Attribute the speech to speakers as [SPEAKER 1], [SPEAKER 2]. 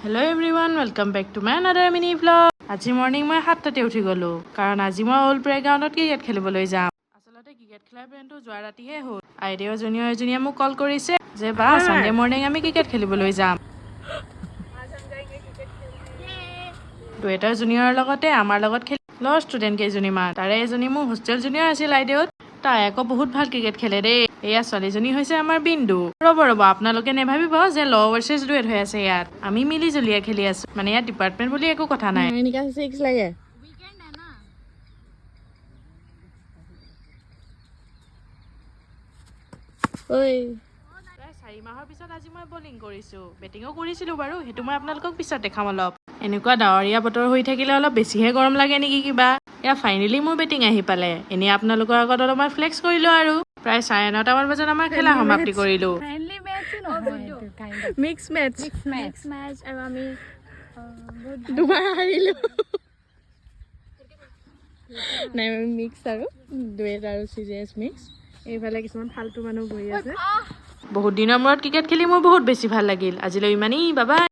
[SPEAKER 1] Hello everyone, welcome back to my another mini vlog. আজি morning মই 7টাতে উঠি গলো কাৰণ আজি মই অল প্লেগ্ৰাউণ্ডত ক্ৰিকেট খেলিবলৈ যাম। আসলতে ক্ৰিকেট খেলাৰ প্লেনটো যোৱা ৰাতিহে হ'ল। আইডিয়া জুনিয়ৰ এজনীয়ে মোক কল কৰিছে যে বা সানডে মৰ্নিং আমি ক্ৰিকেট খেলিবলৈ যাম। দুইটা জুনিয়ৰৰ লগতে আমাৰ লগত খেলি ল ষ্টুডেণ্ট কেইজনীমান তাৰে এজনী মোৰ হোষ্টেল জুনিয়ৰ আছিল আইডিয়াত। তাই আকৌ বহুত ভাল ক্ৰিকেট খেলে দেই। এয়া ছোৱালীজনী হৈছে আমাৰ বিন্দু। ৰ'ব আপোনালোকে নেভাবিব যে ল ভাৰ্চেছ ডুৱেট হৈ আছে ইয়াত। আমি মিলি জুলিয়ে খেলি আছো, মানে ইয়াত ডিপাৰ্টমেণ্ট বুলি একো কথা নাই।
[SPEAKER 2] এনেকা সিক্স লাগে ঐ
[SPEAKER 1] 4 মাহৰ পিছত আজি মই বলিং কৰিছো। বেটিঙো কৰিছিলো বাৰু, সেইটো মই আপোনালোকক পিছত দেখাম অলপ। এনেকুৱা ডাৱৰীয়া বতৰ হৈ থাকিলে অলপ বেছিহে গৰম লাগে নেকি কিবা। এয়া ফাইনেলি মোৰ বেটিং আহি পালে। এনেই আপোনালোকৰ আগত অলপমান ফ্লেক্স কৰিলো আৰু। প্ৰায় 9:30মান বজাত আমাৰ খেলা সমাপ্তি কৰিলো।
[SPEAKER 2] মিক্স মেচ আৰু আমি দুবাৰ হাৰিলো। নাই মিক্স আৰু ডুৱেট আৰু চিৰিয়াছ মিক্স। এইফালে কিছুমান ফাল্টু মানুহ বহি আছে।
[SPEAKER 1] বহুত দিনৰ মূৰত ক্ৰিকেট খেলি মোৰ বহুত বেছি ভাল লাগিল। আজিলৈ ইমানেই, বাই বাই।